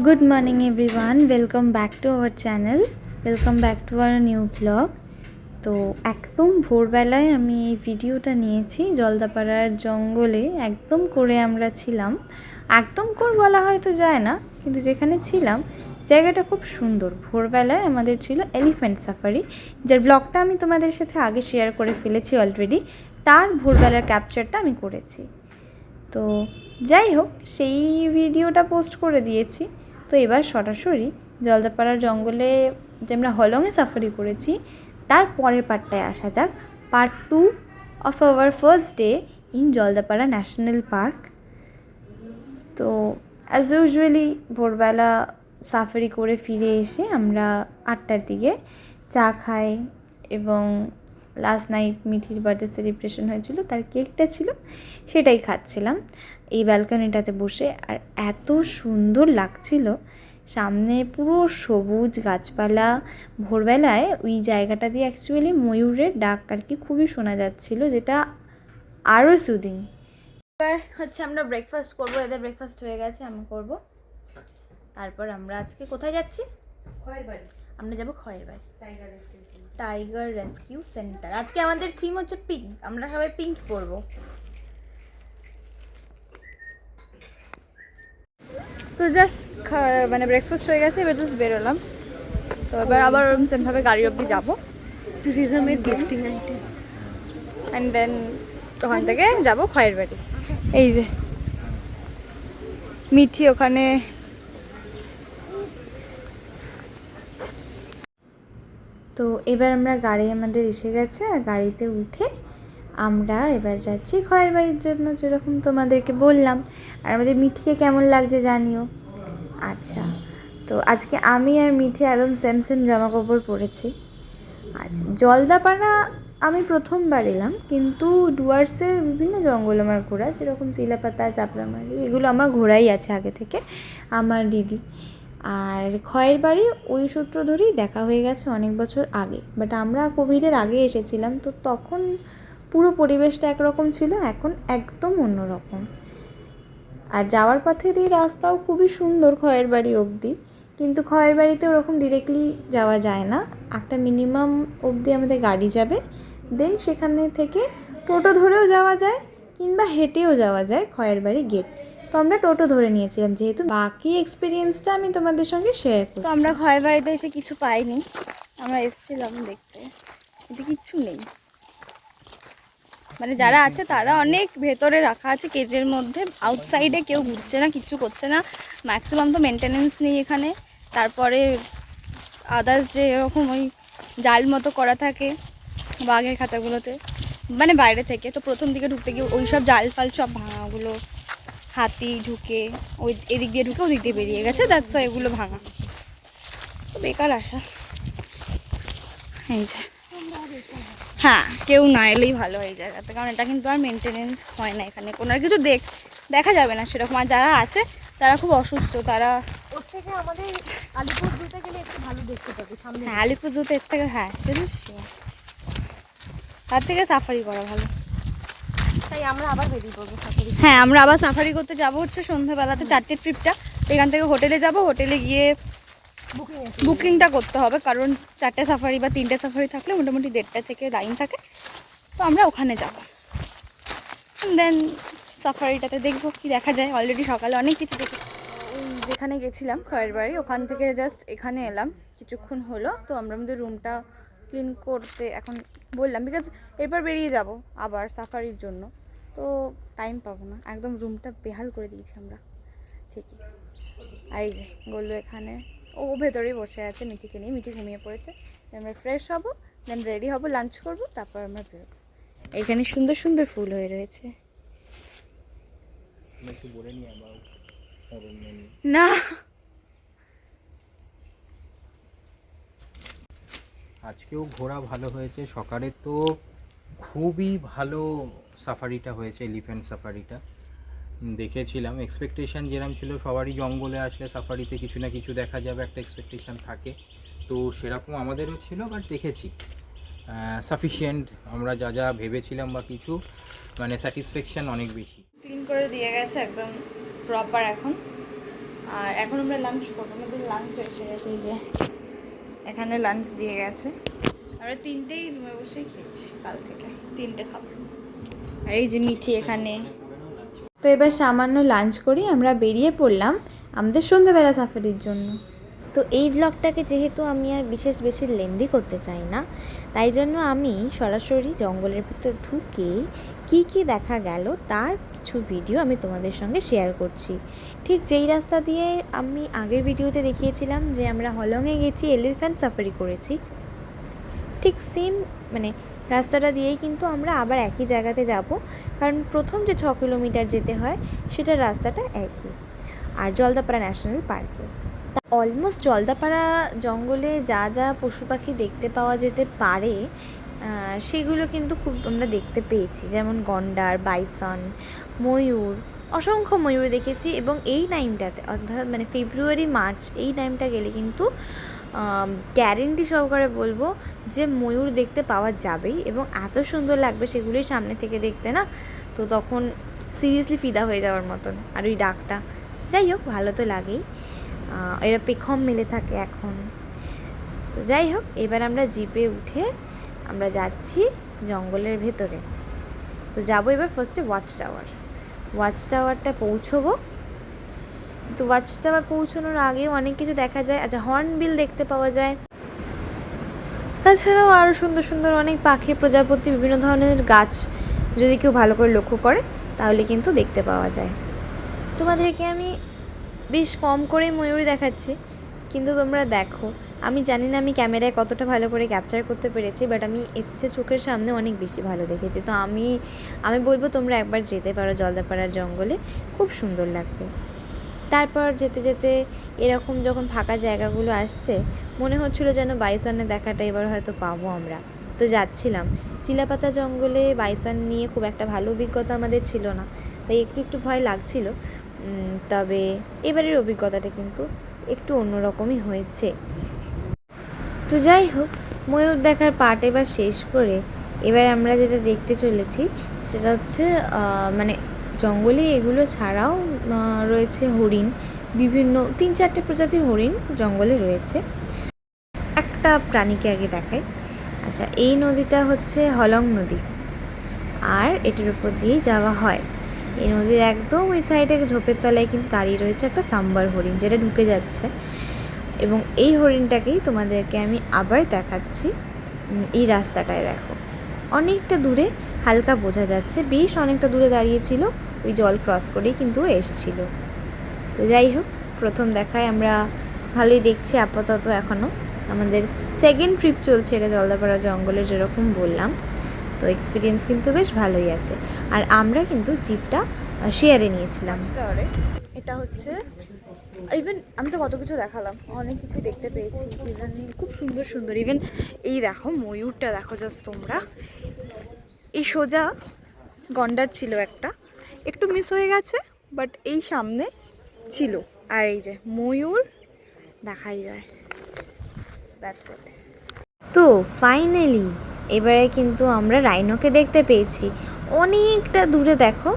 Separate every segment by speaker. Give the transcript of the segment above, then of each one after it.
Speaker 1: Good morning everyone, welcome back to our channel, welcome back to our new vlog. তো একদম ভোরবেলায় আমি এই ভিডিওটা নিয়েছি। জলদাপাড়ার জঙ্গলে একদম করে আমরা ছিলাম। একদম করে বলা হয়তো যায় না, কিন্তু যেখানে ছিলাম জায়গাটা খুব সুন্দর। ভোরবেলায় আমাদের ছিল এলিফ্যান্ট সাফারি, যার ব্লগটা আমি তোমাদের সাথে আগে শেয়ার করে ফেলেছি অলরেডি। তার ভোরবেলার ক্যাপচারটা আমি করেছি। তো যাই হোক, সেই ভিডিওটা পোস্ট করে দিয়েছি। তো এবার সরাসরি জলদাপাড়ার জঙ্গলে যে আমরা হলংয়ে সাফারি করেছি তার পরের পার্টটায় আসা যাক। Part 2 of our first day in Jaldapara national park. তো অ্যাজ ইউজুয়ালি ভোরবেলা সাফারি করে ফিরে এসে আমরা 8টার দিকে চা খাই এবং লাস্ট নাইট মিঠির বার্থডে সেলিব্রেশন হয়েছিল, তার কেকটা ছিল, সেটাই খাচ্ছিলাম এই ব্যালকনিটাতে বসে। আর এত সুন্দর লাগছিল, সামনে পুরো সবুজ গাছপালা। ভোরবেলায় ওই জায়গাটা দিয়ে অ্যাকচুয়ালি ময়ূরের ডাক আর কি খুবই শোনা যাচ্ছিল, যেটা আরও সুদিং। এবার হচ্ছে আমরা ব্রেকফাস্ট করবো, এদের ব্রেকফাস্ট হয়ে গেছে, আমি করব। তারপর আমরা আজকে কোথায় যাচ্ছি? খয়েরবাড়ি। আমরা যাবো খয়েরবাড়ি টাইগার রেস্কিউ সেন্টার। আজকে আমাদের থিম হচ্ছে পিঙ্ক, আমরা সবাই পিঙ্ক পরবো। তো জাস্ট মানে ব্রেকফাস্ট হয়ে গেছে, এবার জাস্ট বেরোলাম। তো এবার আবার সেমভাবে গাড়ি অবধি যাবো, ট্যুরিজমের গিফটিং আইটেম, অ্যান্ড দেন ওখান থেকে যাবো খয়েরবাড়ি। এই যে মিঠি ওখানে। তো এবার আমরা গাড়ি আমাদের এসে গেছে, আর গাড়িতে উঠে আমরা এবার যাচ্ছি খয়েরবাড়ির জন্য, যেরকম তোমাদেরকে বললাম। আর আমাদের মিঠিকে কেমন লাগছে জানিও। আচ্ছা, তো আজকে আমি আর মিঠি একদম সেম সেম জামা কাপড় পরেছি। আচ্ছা, জলদাপাড়া আমি প্রথমবার এলাম, কিন্তু ডুয়ার্সের বিভিন্ন জঙ্গল আমার ঘোরা, যেরকম চিলাপাতা, চাপড়ামারি, এগুলো আমার ঘোরাই আছে আগে থেকে, আমার দিদি। আর খয়েরবাড়ি ওই সূত্র ধরেই দেখা হয়ে গেছে অনেক বছর আগে, বাট আমরা কোভিডের আগে এসেছিলাম, তো তখন পুরো পরিবেশটা একরকম ছিল, এখন একদম অন্যরকম। আর যাওয়ার পথের এই রাস্তাও খুবই সুন্দর খয়েরবাড়ি অবধি, কিন্তু খয়েরবাড়িতে ওরকম ডিরেক্টলি যাওয়া যায় না, একটা মিনিমাম অবধি আমাদের গাড়ি যাবে, দেন সেখানে থেকে টোটো ধরেও যাওয়া যায় কিংবা হেঁটেও যাওয়া যায় খয়েরবাড়ি গেট। তো আমরা টোটো ধরে নিয়েছিলাম, যেহেতু বাকি এক্সপিরিয়েন্সটা আমি তোমাদের সঙ্গে শেয়ার করি। তো আমরা খয়েরবাড়িতে এসে কিছু পাইনি, আমরা এসেছিলাম দেখতে, কিন্তু কিচ্ছু নেই। মানে যারা আছে তারা অনেক ভেতরে রাখা আছে কেজের মধ্যে, আউটসাইডে কেউ ঘুরছে না, কিচ্ছু করছে না। ম্যাক্সিমাম তো মেনটেনেন্স নেই এখানে। তারপরে আদার্স যে এরকম ওই জাল মতো করা থাকে বাঘের খাঁচাগুলোতে, মানে বাইরে থেকে, তো প্রথম দিকে ঢুকতে গিয়ে ওই সব জাল ফাল সব ভাঙা, ওগুলো হাতি ঢুকে ওই এদিক দিয়ে ঢুকে ওদিক দিয়ে বেরিয়ে গেছে, দ্যাটস ওয়াই এগুলো ভাঙা। তো বেকার আসা। এই যে হ্যাঁ, কেউ না এলেই ভালো এই জায়গাতে, কারণ এটা কিন্তু আর মেনটেনেন্স হয় না এখানে, কোনো আর কিছু দেখা যাবে না সেরকম। আর যারা আছে তারা খুব অসুস্থ, তারা ওর থেকে আমাদের আলিপুরদুতে গেলে একটু ভালো দেখতে পাবে সামনে। হ্যাঁ, আলিপুরদুতে এর থেকে, হ্যাঁ সেটা তার থেকে সাফারি করা ভালো। তাই আমরা আবার বেরিয়ে পড়বো সাফারি। হ্যাঁ, আমরা আবার সাফারি করতে যাবো হচ্ছে সন্ধ্যাবেলাতে, 4টের ট্রিপটা। এখান থেকে হোটেলে যাব, হোটেলে গিয়ে বুকিংটা করতে হবে, কারণ 4টে সাফারি বা 3টে সাফারি থাকলে মোটামুটি 1:30 থেকে লাইন থাকে। তো আমরা ওখানে যাব, দেন সাফারিটাতে দেখবো কি দেখা যায়। অলরেডি সকালে অনেক কিছু দেখেছি। যেখানে গেছিলাম খয়েরবাড়ি, ওখান থেকে জাস্ট এখানে এলাম কিছুক্ষণ হলো। তো আমরা আমাদের রুমটা ক্লিন করতে এখন বললাম, বিকজ এরপর বেরিয়ে যাব আবার সাফারির জন্য, তো টাইম পাবো না। একদম রুমটা বেহাল করে দিয়েছি আমরা ঠিকই। আর এই যে গোল্লু এখানে, ও ভেতরেই বসে আছে মিঠিকে নিয়ে, মিঠি ঘুমিয়ে পড়েছে। আমরা ফ্রেশ হব, দেন রেডি হব, লাঞ্চ করব, তারপর আমরা বেরোবো। এখানে সুন্দর সুন্দর ফুল হয়ে রয়েছে। না,
Speaker 2: আজকেও ঘোরা ভালো হয়েছে। সকালে তো খুবই ভালো সাফারিটা হয়েছে, এলিফ্যান্ট সাফারিটা দেখেছিলাম। এক্সপেকটেশান যেরকম ছিল, সবারই জঙ্গলে আসলে সাফারিতে কিছু না কিছু দেখা যাবে, একটা এক্সপেকটেশান থাকে, তো সেরকম আমাদেরও ছিল। বাট দেখেছি সাফিশিয়েন্ট, আমরা যা যা ভেবেছিলাম বা কিছু, মানে স্যাটিসফ্যাকশান অনেক বেশি।
Speaker 1: ক্লিন করে দিয়ে গেছে একদম প্রপার এখন। আর এখন আমরা লাঞ্চ করবো, আমাদের লাঞ্চ এসে গেছে, এই যে এখানে লাঞ্চ দিয়ে গেছে। আমরা 3টেই রুমে বসেই খেয়েছি কাল থেকে, 3টে খাবার। আর এই যে মিঠি এখানে। তো এবার সামান্য লাঞ্চ করি আমরা বেরিয়ে পড়লাম আমাদের সন্ধ্যাবেলা সাফারির জন্য। তো এই ব্লগটাকে যেহেতু আমি আর বিশেষ বেশি লেন্দি করতে চাই না, তাই জন্য আমি সরাসরি জঙ্গলের ভিতর ঢুকে কি কি দেখা গেল তার কিছু ভিডিও আমি তোমাদের সঙ্গে শেয়ার করছি। ঠিক যেই রাস্তা দিয়ে আমি আগের ভিডিওতে দেখিয়েছিলাম যে আমরা হলংয়ে গেছি, এলিফ্যান্ট সাফারি করেছি, ঠিক সেম মানে রাস্তাটা দিয়েই কিন্তু আমরা আবার একই জায়গাতে যাব, কারণ প্রথম যে 6 কিলোমিটার যেতে হয় সেটার রাস্তাটা একই। আর জলদাপাড়া ন্যাশনাল পার্কে অলমোস্ট জলদাপাড়া জঙ্গলে যা যা পশু পাখি দেখতে পাওয়া যেতে পারে সেগুলো কিন্তু খুব আমরা দেখতে পেয়েছি, যেমন গন্ডার, বাইসন, ময়ূর, অসংখ্য ময়ূর দেখেছি। এবং এই টাইমটাতে অর্থাৎ মানে ফেব্রুয়ারি মার্চ এই টাইমটা গেলে কিন্তু গ্যারেন্টি সহকারে বলবো যে ময়ূর দেখতে পাওয়া যাবেই, এবং এত সুন্দর লাগবে সেগুলোই সামনে থেকে দেখতে না, তো তখন সিরিয়াসলি ফিদা হয়ে যাওয়ার মতন। আর ওই ডাকটা, যাই হোক ভালো তো লাগেই। এরা পেখম মেলে থাকে এখন। তো যাই হোক, এবার আমরা জিপে উঠে আমরা যাচ্ছি জঙ্গলের ভেতরে। তো যাবো এবার ফার্স্টে ওয়াচ টাওয়ারটা পৌঁছবো। তো ওয়াচ টাওয়ার পৌঁছানোর আগেও অনেক কিছু দেখা যায়। আচ্ছা, হর্নবিল দেখতে পাওয়া যায়, তাছাড়াও আরও সুন্দর সুন্দর অনেক পাখি, প্রজাপতি, বিভিন্ন ধরনের গাছ যদি কেউ ভালো করে লক্ষ্য করে তাহলে কিন্তু দেখতে পাওয়া যায়। তোমাদেরকে আমি বেশ কম করে ময়ূর দেখাচ্ছি, কিন্তু তোমরা দেখো, আমি জানি না আমি ক্যামেরায় কতটা ভালো করে ক্যাপচার করতে পেরেছি, বাট আমি ইচ্ছে চোখের সামনে অনেক বেশি ভালো দেখেছি। তো আমি বলবো তোমরা একবার যেতে পারো জলদাপাড়ার জঙ্গলে, খুব সুন্দর লাগবে। তারপর যেতে যেতে এরকম যখন ফাঁকা জায়গাগুলো আসছে মনে হচ্ছিলো যেন বাইসনের দেখাটা এবার হয়তো পাবো আমরা। তো যাচ্ছিলাম চিলাপাতা জঙ্গলে, বাইসন নিয়ে খুব একটা ভালো অভিজ্ঞতা আমাদের ছিল না, তাই একটু ভয় লাগছিল। তবে এবারের অভিজ্ঞতাটা কিন্তু একটু অন্যরকমই হয়েছে। তো যাই হোক, ময়ূর দেখার পার্ট এবার শেষ করে এবার আমরা যেটা দেখতে চলেছি সেটা হচ্ছে মানে জঙ্গলে এগুলো ছাড়াও রয়েছে হরিণ, বিভিন্ন 3-4টে প্রজাতির হরিণ জঙ্গলে রয়েছে। একটা প্রাণীকে আগে দেখাই। আচ্ছা, এই নদীটা হচ্ছে হলং নদী, আর এটার উপর দিয়েই যাওয়া হয়। এই নদীর একদম ওই সাইডে ঝোপের তলায় কিন্তু দাঁড়িয়ে রয়েছে একটা সাম্বার হরিণ, যেটা ঢুকে যাচ্ছে। এবং এই হরিণটাকেই তোমাদেরকে আমি আবার দেখাচ্ছি। এই রাস্তাটায় দেখো, অনেকটা দূরে হালকা বোঝা যাচ্ছে, বেশ অনেকটা দূরে দাঁড়িয়েছিল, ওই জল ক্রস করেই কিন্তু এসছিল। তো যাই হোক, প্রথম দেখায় আমরা ভালোই দেখছি আপাতত। এখনও আমাদের সেকেন্ড ট্রিপ চলছে এটা জলদাপাড়া জঙ্গলে, যেরকম বললাম। তো এক্সপিরিয়েন্স কিন্তু বেশ ভালোই আছে। আর আমরা কিন্তু জিপটা শেয়ারে নিয়েছিলাম। এটা হচ্ছে, আর ইভেন আমি তো কত কিছু দেখালাম, অনেক কিছু দেখতে পেয়েছি, ইভেন খুব সুন্দর সুন্দর। ইভেন এই দেখো ময়ূরটা দেখো জাস্ট তোমরা, এই সোজা গন্ডার ছিল একটা, একটু মিস হয়ে গেছে, বাট এই সামনে ছিল। আর এই যে ময়ূর দেখাই যায়। তো ফাইনালি এবারে কিন্তু আমরা রাইনোকে দেখতে পেয়েছি অনেকটা দূরে। দেখো,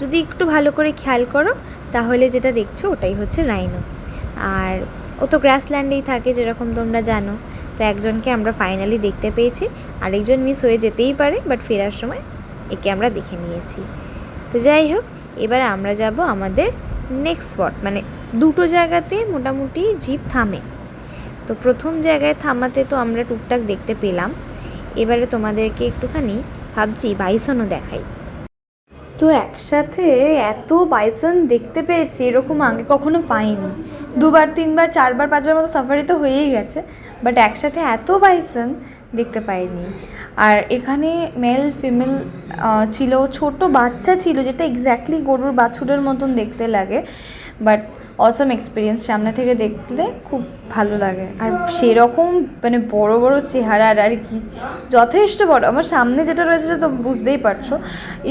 Speaker 1: যদি একটু ভালো করে খেয়াল করো তাহলে যেটা দেখছো ওটাই হচ্ছে রাইনো। আর ও তো গ্রাসল্যান্ডেই থাকে যেরকম তোমরা জানো। তো একজনকে আমরা ফাইনালি দেখতে পেয়েছি, আরেকজন মিস হয়ে যেতেই পারে, বাট ফেরার সময় একে আমরা দেখে নিয়েছি। তো যাই হোক, এবার আমরা যাব আমাদের নেক্সট স্পট। মানে দুটো জায়গাতে মোটামুটি জিপ থামে। তো প্রথম জায়গায় থামাতে তো আমরা টুকটাক দেখতে পেলাম, এবারে তোমাদেরকে একটুখানি ভাবছি বাইসনও দেখাই। তো একসাথে এত বাইসন দেখতে পেয়েছি এরকম আগে কখনো পাইনি। 2বার 3বার 4বার 5বার মতো সাফারি তো হয়েই গেছে, বাট একসাথে এত বাইসন দেখতে পাইনি। আর এখানে মেল ফিমেল ছিল, ছোট বাচ্চা ছিল, যেটা এক্স্যাক্টলি গরুর বাছুরের মতন দেখতে লাগে, বাট অসম এক্সপিরিয়েন্স, সামনে থেকে দেখলে খুব ভালো লাগে। আর সেরকম মানে বড় বড় চেহারার আর কি, যথেষ্ট বড়। আমার সামনে যেটা রয়েছে সেটা তো বুঝতেই পারছো।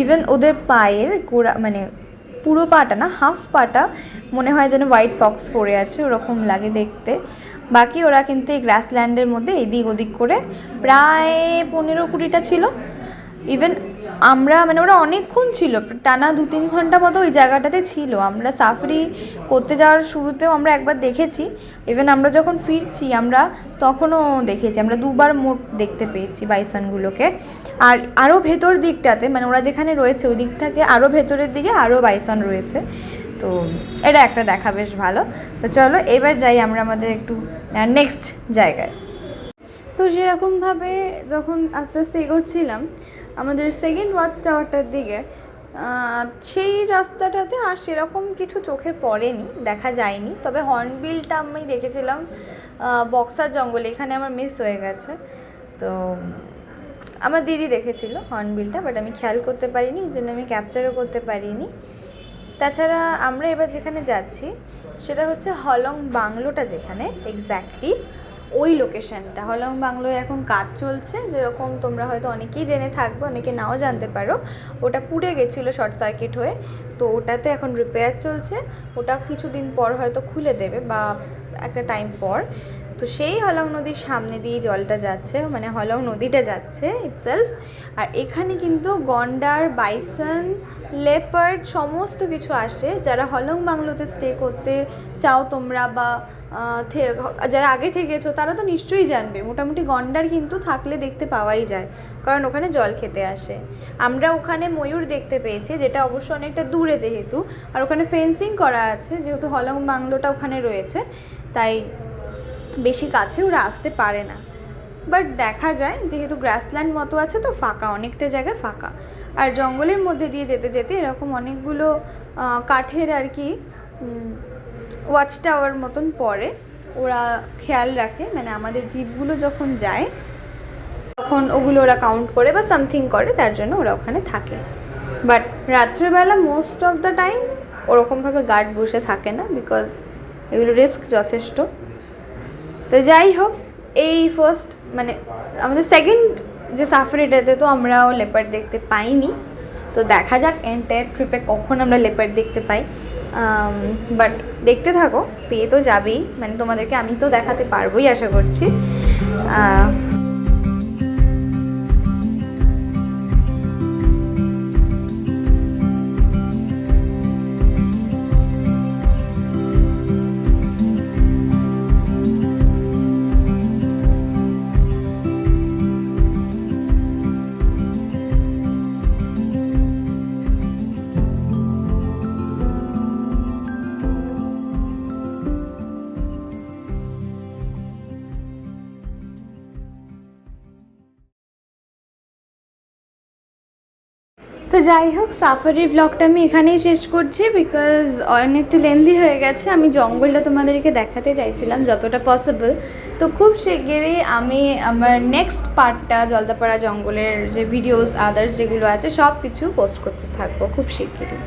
Speaker 1: ইভেন ওদের পায়ের গোড়া মানে পুরো পাটা না, হাফ পাটা মনে হয় যেন হোয়াইট সক্স পরে আছে, ওরকম লাগে দেখতে। বাকি ওরা কিন্তু এই গ্রাসল্যান্ডের মধ্যে এদিক ওদিক করে প্রায় 15-20টা ছিল। ইভেন আমরা মানে ওরা অনেকক্ষণ ছিল, টানা 2-3 ঘন্টা মতো ওই জায়গাটাতে ছিল। আমরা সাফারি করতে যাওয়ার শুরুতেও আমরা একবার দেখেছি, ইভেন আমরা যখন ফিরছি আমরা তখনও দেখেছি, আমরা 2বার মোট দেখতে পেয়েছি বাইসনগুলোকে। আর আরও ভেতর দিকটাতে মানে ওরা যেখানে রয়েছে ওই দিক থেকে আরও ভেতরের দিকে আরও বাইসন রয়েছে। তো এটা একটা দেখা বেশ ভালো। তো চলো এবার যাই আমরা আমাদের একটু নেক্সট জায়গায়। তো সেরকমভাবে যখন আস্তে আস্তে এগোচ্ছিলাম আমাদের সেকেন্ড ওয়াচ টাওয়ারটার দিকে, সেই রাস্তাটাতে আর সেরকম কিছু চোখে পড়েনি, দেখা যায়নি। তবে হর্নবিলটা আমি দেখেছিলাম বক্সার জঙ্গলে, এখানে আমার মিস হয়ে গেছে। তো আমার দিদি দেখেছিল হর্নবিলটা, বাট আমি খেয়াল করতে পারিনি, এই জন্য আমি ক্যাপচারও করতে পারিনি। তাছাড়া আমরা এবার যেখানে যাচ্ছি সেটা হচ্ছে হলং বাংলোটা, যেখানে এক্স্যাক্টলি ওই লোকেশানটা। হলং বাংলোয় এখন কাজ চলছে, যেরকম তোমরা হয়তো অনেকেই জেনে থাকবে, অনেকে নাও জানতে পারো। ওটা পুড়ে গেছিলো শর্ট সার্কিট হয়ে, তো ওটাতে এখন রিপেয়ার চলছে। ওটা কিছুদিন পর হয়তো খুলে দেবে বা একটা টাইম পর। তো সেই হলং নদীর সামনে দিয়ে জলটা যাচ্ছে, মানে হলং নদীটা যাচ্ছে ইটসেলফ। আর এখানে কিন্তু গন্ডার, বাইসন, লেপার্ড সমস্ত কিছু আসে। যারা হলং বাংলোতে স্টে করতে চাও তোমরা বা যারা আগে থেকেছো তারা তো নিশ্চয়ই জানবে, মোটামুটি গন্ডার কিন্তু থাকলে দেখতে পাওয়াই যায়, কারণ ওখানে জল খেতে আসে। আমরা ওখানে ময়ূর দেখতে পেয়েছি, যেটা অবশ্য অনেকটা দূরে যেহেতু, আর ওখানে ফেন্সিং করা আছে, যেহেতু হলং বাংলোটা ওখানে রয়েছে তাই বেশি কাছে ওরা আসতে পারে না। বাট দেখা যায় যেহেতু গ্রাসল্যান্ড মতো আছে তো ফাঁকা, অনেকটা জায়গা ফাঁকা। আর জঙ্গলের মধ্যে দিয়ে যেতে যেতে এরকম অনেকগুলো কাঠের আর কি ওয়াচ টাওয়ার মতন পড়ে, ওরা খেয়াল রাখে, মানে আমাদের জিপগুলো যখন যায় তখন ওগুলো ওরা কাউন্ট করে বা সামথিং করে, তার জন্য ওরা ওখানে থাকে। বাট রাত্রেবেলা মোস্ট অফ দ্য টাইম ওরকমভাবে গার্ড বসে থাকে না, বিকজ এগুলো রিস্ক যথেষ্ট। তো যাই হোক, এই ফার্স্ট মানে আমাদের সেকেন্ড যে সাফারিটাতে তো আমরাও লেপার্ড দেখতে পাইনি। তো দেখা যাক এন্টায়ার ট্রিপে কখন আমরা লেপার্ড দেখতে পাই। বাট দেখতে থাকো, পেয়ে তো যাবেই, মানে তোমাদেরকে আমি তো দেখাতে পারবোই আশা করছি। তো যাই হোক, সাফারির ব্লগটা আমি এখানেই শেষ করছি, বিকজ অনেকটা লেন্দি হয়ে গেছে। আমি জঙ্গলটা তোমাদেরকে দেখাতে চাইছিলাম যতটা পসিবল। তো খুব শিগগিরই আমি আমার নেক্সট পার্টটা জলদাপাড়া জঙ্গলের যে ভিডিওস আদার্স যেগুলো আছে সব কিছু পোস্ট করতে থাকবো খুব শিগগিরই।